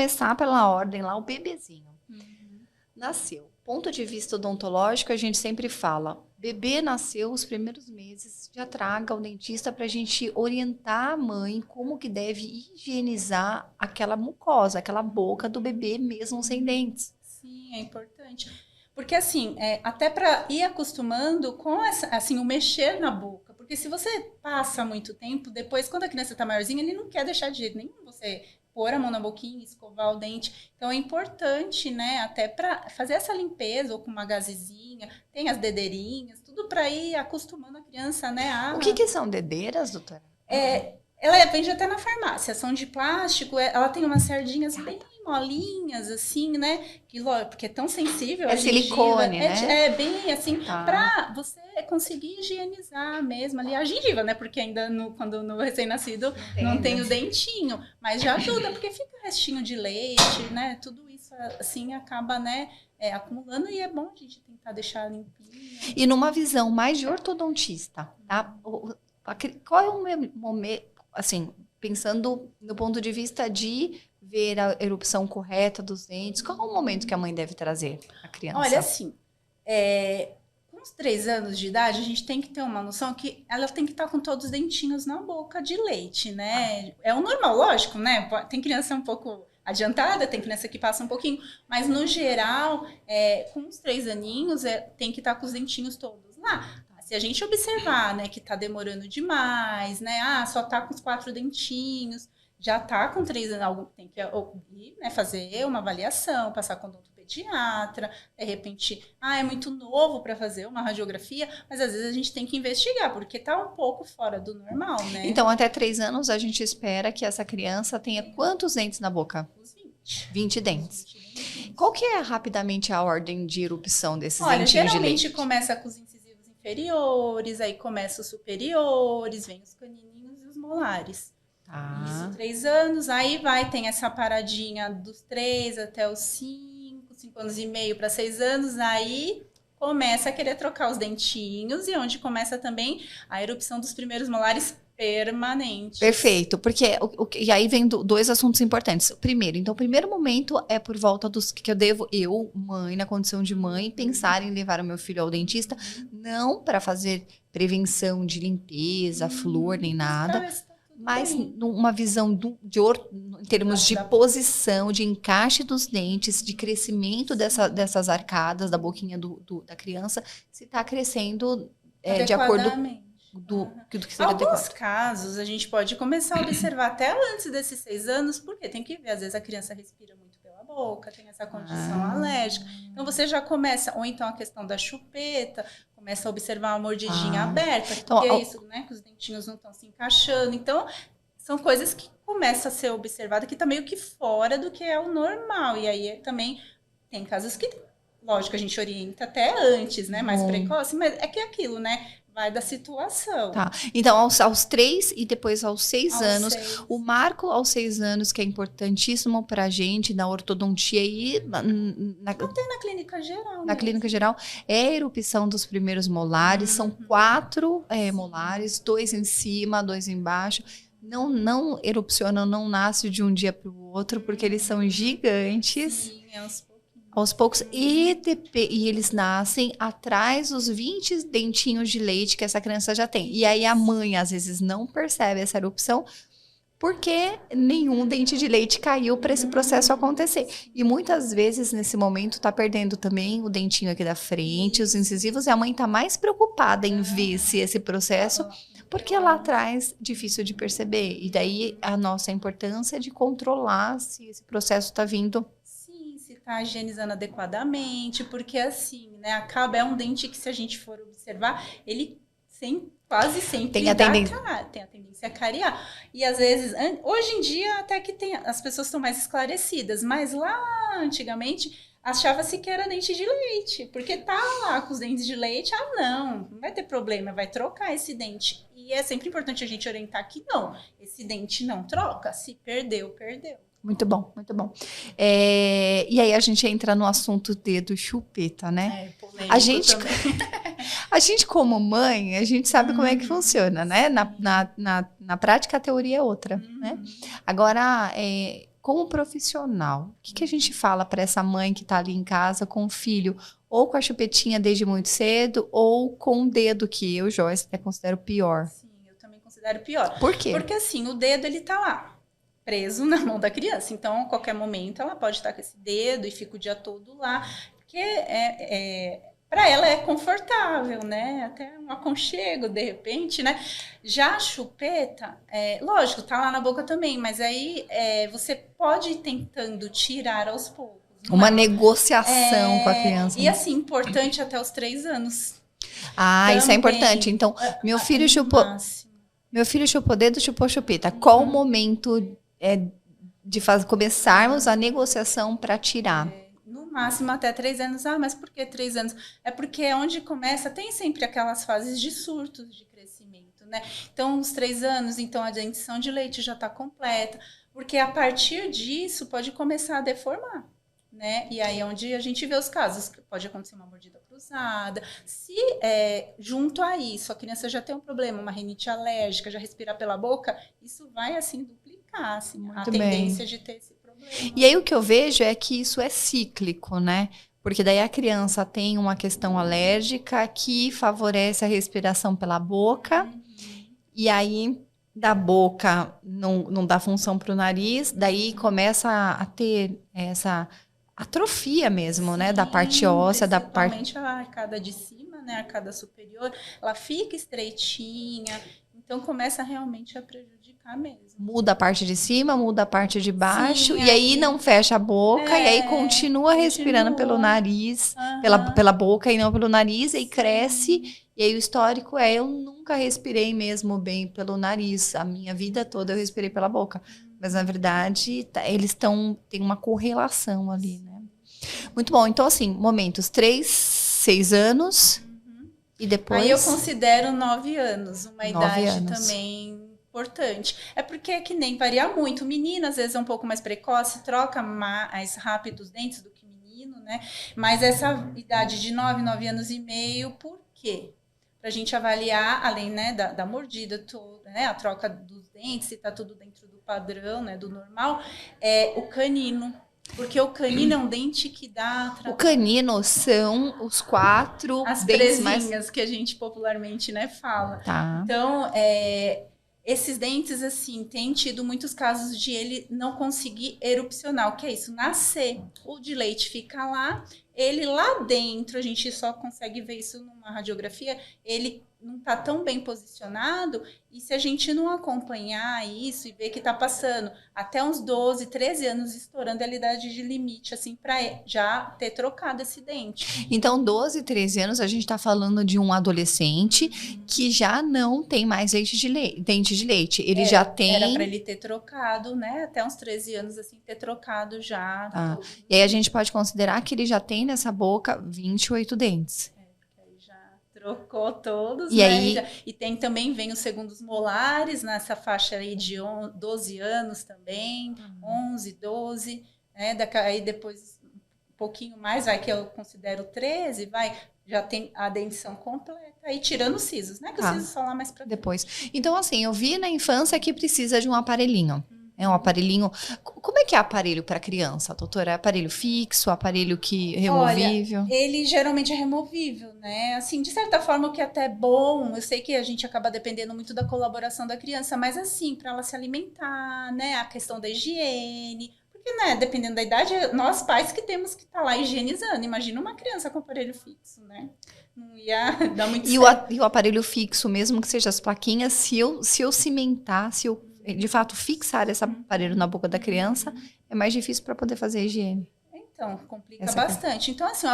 Começar pela ordem lá, o bebezinho. Nasceu. Ponto de vista odontológico, a gente sempre fala, bebê nasceu, os primeiros meses, já traga o dentista para a gente orientar a mãe como que deve higienizar aquela mucosa, aquela boca do bebê mesmo sem dentes. Sim, é importante. Porque assim, até para ir acostumando com assim, o mexer na boca. Porque se você passa muito tempo, depois, quando a criança está maiorzinha, ele não quer deixar de jeito nenhum você pôr a mão na boquinha, escovar o dente. Então é importante, né, até para fazer essa limpeza, ou com uma gazezinha, tem as dedeirinhas, tudo para ir acostumando a criança, né, O que são dedeiras, doutora? ela vende até na farmácia, são de plástico, ela tem umas sardinhas bem molinhas, assim, né? Porque é tão sensível a gengiva. Silicone, né? É bem assim, pra você conseguir higienizar mesmo ali a gengiva, né? Porque ainda quando no recém-nascido não tem o dentinho, mas já ajuda, porque fica restinho de leite, né? Tudo isso, assim, acaba, né? Acumulando, e é bom a gente tentar deixar limpinho. E numa visão mais de ortodontista, tá? Qual é o momento, assim, pensando no ponto de vista de ver a erupção correta dos dentes, qual é o momento que a mãe deve trazer a criança? Olha, assim, com uns 3 anos de idade, a gente tem que ter uma noção que ela tem que estar com todos os dentinhos na boca de leite, né? É o normal, lógico, né? Tem criança um pouco adiantada, tem criança que passa um pouquinho, mas no geral, com uns 3 aninhos, tem que estar com os dentinhos todos lá. Se a gente observar, né, que tá demorando demais, né, só tá com os 4 dentinhos, já tá com 3 anos, tem que ir, né, fazer uma avaliação, passar com o odontopediatra, de repente, é muito novo para fazer uma radiografia, mas às vezes a gente tem que investigar, porque tá um pouco fora do normal, né? Então, até 3 anos, a gente espera que essa criança tenha quantos dentes na boca? Uns 20. 20 dentes. 20 dentes. Qual que é rapidamente a ordem de erupção desses dentinhos de leite? Geralmente começa com os incisivos inferiores, aí começa os superiores, vem os canininhos e os molares. Isso, 3 anos, aí tem essa paradinha dos 3 até os 5 anos e meio para 6 anos, aí começa a querer trocar os dentinhos, e onde começa também a erupção dos primeiros molares permanentes. Perfeito, porque e aí vem 2 assuntos importantes. Primeiro, então, o primeiro momento é por volta dos que eu, mãe, na condição de mãe, pensar em levar o meu filho ao dentista, não para fazer prevenção de limpeza, flúor, nem nada, mas numa visão em termos de posição, de encaixe dos dentes, de crescimento dessas arcadas da boquinha da criança, se está crescendo de acordo do que seria adequado. Alguns adequado. Casos a gente pode começar a observar até antes desses 6 anos, porque tem que ver, às vezes a criança respira muito pela boca, tem essa condição alérgica, então você já começa, ou então a questão da chupeta, começa a observar uma mordidinha aberta, porque é isso, né, que os dentinhos não estão se encaixando, então são coisas que começam a ser observadas que está meio que fora do que é o normal, e aí também tem casos que, lógico, a gente orienta até antes, né, mais precoce, mas é que é aquilo, né, vai da situação. Tá. Então, aos 3 e depois aos 6 anos. 6. O marco aos 6 anos, que é importantíssimo pra gente, na ortodontia e até na clínica geral. Na clínica geral, é a erupção dos primeiros molares. São 4 molares, 2 em cima, 2 embaixo. Não erupcionam, não nasce de um dia para o outro, porque eles são gigantes. Sim, aos poucos, e eles nascem atrás dos 20 dentinhos de leite que essa criança já tem. E aí a mãe, às vezes, não percebe essa erupção, porque nenhum dente de leite caiu para esse processo acontecer. E muitas vezes, nesse momento, está perdendo também o dentinho aqui da frente, os incisivos, e a mãe está mais preocupada em ver se esse processo, porque lá atrás, difícil de perceber. E daí a nossa importância de controlar se esse processo está vindo. Tá higienizando adequadamente, porque assim, né, é um dente que, se a gente for observar, ele quase sempre tem a tendência a cariar. E às vezes, hoje em dia, até que as pessoas estão mais esclarecidas, mas lá antigamente achava-se que era dente de leite, porque tá lá com os dentes de leite, não vai ter problema, vai trocar esse dente. E é sempre importante a gente orientar que não, esse dente não troca, se perdeu. Muito bom, muito bom. E aí a gente entra no assunto dedo chupeta, né? A gente como mãe, a gente sabe como é que funciona, né? Na prática, a teoria é outra, né? Agora, como profissional, o que a gente fala para essa mãe que está ali em casa com o filho, ou com a chupetinha desde muito cedo, ou com o dedo, que eu, Joyce, até considero pior? Sim, eu também considero pior. Por quê? Porque assim, o dedo ele tá lá, preso na mão da criança. Então, a qualquer momento, ela pode estar com esse dedo e fica o dia todo lá. Porque para ela é confortável, né? Até um aconchego, de repente, né? Já a chupeta, lógico, tá lá na boca também, mas aí você pode ir tentando tirar aos poucos. Uma negociação com a criança. E assim, importante até os 3 anos. Também. Isso é importante. Então, meu filho chupou dedo, chupou chupeta. Qual o momento de começarmos a negociação para tirar? No máximo até 3 anos. Ah, mas por que 3 anos? É porque é onde começa, tem sempre aquelas fases de surtos de crescimento, né? Então, uns 3 anos, então a dentição de leite já está completa, porque a partir disso pode começar a deformar, né? E aí é onde a gente vê os casos, pode acontecer uma mordida cruzada. Se junto a isso a criança já tem um problema, uma rinite alérgica, já respirar pela boca, isso vai assim duplicar assim, a tendência de ter esse problema. E aí o que eu vejo é que isso é cíclico, né? Porque daí a criança tem uma questão alérgica que favorece a respiração pela boca, e aí da boca não dá função para o nariz, daí começa a ter essa atrofia mesmo, né? Da parte óssea, da parte... Principalmente a arcada de cima, né? A arcada superior, ela fica estreitinha, então começa realmente a prejudicar mesmo. Muda a parte de cima, muda a parte de baixo, e aí não fecha a boca, e aí continua respirando pelo nariz, pela boca e não pelo nariz, e aí cresce, e aí o histórico eu nunca respirei mesmo bem pelo nariz, a minha vida toda eu respirei pela boca, mas na verdade eles tem uma correlação ali, né? Muito bom, então assim, momentos 3, 6 anos, e depois... Aí eu considero 9 anos, uma idade também importante. É porque que nem varia muito. Menina, às vezes, é um pouco mais precoce, troca mais rápido os dentes do que menino, né? Mas essa idade de 9 anos e meio, por quê? Pra gente avaliar, além, né, da mordida toda, né? A troca dos dentes, se tá tudo dentro do padrão, né? Do normal, o canino. Porque o canino é um dente que dá... O canino são os 4 as dentes presinhas que a gente popularmente, né, fala. Tá. Então, esses dentes, assim, tem tido muitos casos de ele não conseguir erupcionar. O que é isso? Nascer. O de leite fica lá, ele lá dentro, a gente só consegue ver isso numa radiografia, ele não está tão bem posicionado, e se a gente não acompanhar isso e ver que está passando até uns 12, 13 anos, estourando a idade de limite, assim, para já ter trocado esse dente. Então, 12, 13 anos, a gente está falando de um adolescente que já não tem mais dente de leite. Ele já tem... Era para ele ter trocado, né? Até uns 13 anos, assim, ter trocado já. E aí a gente pode considerar que ele já tem nessa boca 28 dentes. Trocou todos, e né? Aí... E tem também, vem os segundos molares, nessa faixa aí de 12 anos também, 11, 12, né? Aí depois, um pouquinho mais, vai que eu considero 13, já tem a dentição completa, aí tirando os sisos, né? Que os sisos são lá mais pra depois. Então, assim, eu vi na infância que precisa de um aparelhinho. É um aparelhinho... Como é que é aparelho para criança, doutora? É aparelho fixo, aparelho removível? Olha, ele geralmente é removível, né? Assim, de certa forma, o que é até bom, eu sei que a gente acaba dependendo muito da colaboração da criança, mas assim, para ela se alimentar, né? A questão da higiene, porque, né, dependendo da idade, nós pais que temos que estar lá higienizando. Imagina uma criança com aparelho fixo, né? Não ia dar muito certo. E o aparelho fixo, mesmo que seja as plaquinhas, se eu cimentar, se eu de fato fixar esse aparelho na boca da criança, é mais difícil para poder fazer a higiene. Então, complica bastante. Então, assim,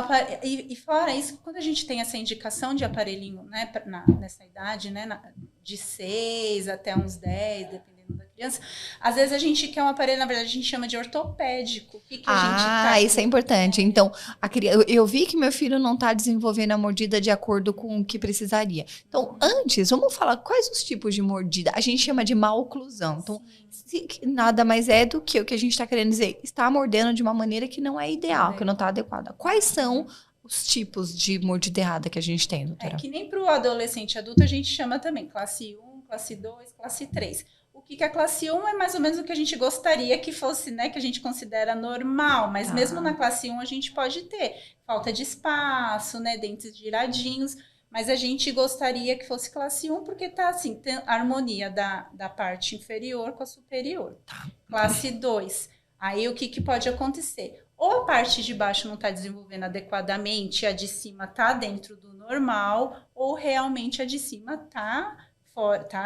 e fora isso, quando a gente tem essa indicação de aparelhinho, né, nessa idade, né, de 6 até uns 10, dependendo da criança, às vezes a gente quer um aparelho, na verdade, a gente chama de ortopédico. O que a gente isso é importante. Então, eu vi que meu filho não está desenvolvendo a mordida de acordo com o que precisaria. Então, antes, vamos falar quais os tipos de mordida. A gente chama de maloclusão. Então, nada mais é do que o que a gente está querendo dizer. Está mordendo de uma maneira que não é ideal, que não está adequada. Quais são os tipos de mordida errada que a gente tem, doutora? Que nem para o adolescente adulto a gente chama também classe 1, classe 2, classe 3. O que a classe 1 é mais ou menos o que a gente gostaria que fosse, né? Que a gente considera normal. Mas mesmo na classe 1 a gente pode ter falta de espaço, né? Dentes giradinhos. Mas a gente gostaria que fosse classe 1 porque tá assim, tem a harmonia da parte inferior com a superior. Classe 2. Aí o que pode acontecer? Ou a parte de baixo não está desenvolvendo adequadamente, a de cima está dentro do normal, ou realmente a de cima está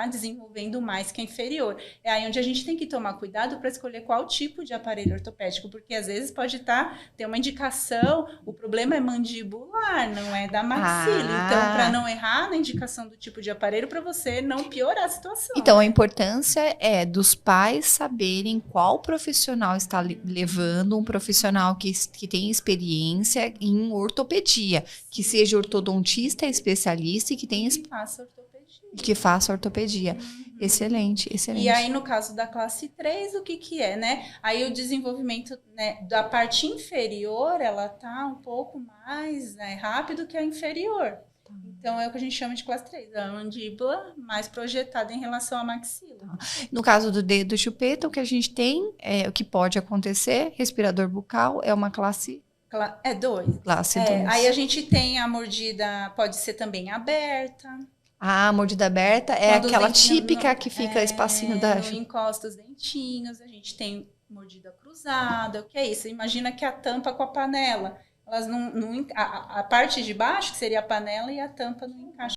desenvolvendo mais que a inferior. É aí onde a gente tem que tomar cuidado para escolher qual tipo de aparelho ortopédico, porque às vezes pode ter uma indicação, o problema é mandibular, não é da maxila. Então, para não errar na indicação do tipo de aparelho, para você não piorar a situação. Então, a importância é dos pais saberem qual profissional está levando, um profissional que tem experiência em ortopedia, que seja ortodontista especialista e que faça ortopedia. Excelente, excelente. E aí, no caso da classe 3, o que é, né? Aí o desenvolvimento, né, da parte inferior, ela tá um pouco mais, né, rápido que a inferior. Então, é o que a gente chama de classe 3, a mandíbula mais projetada em relação à maxila. No caso do dedo chupeta, o que a gente tem, o que pode acontecer, respirador bucal, é uma classe... 2. Classe 2. Aí a gente tem a mordida, pode ser também aberta. A mordida aberta é aquela típica que fica espacinho da... Não encosta os dentinhos, a gente tem mordida cruzada, o que é isso? Imagina que a tampa com a panela, elas não a parte de baixo, que seria a panela, e a tampa não encaixa.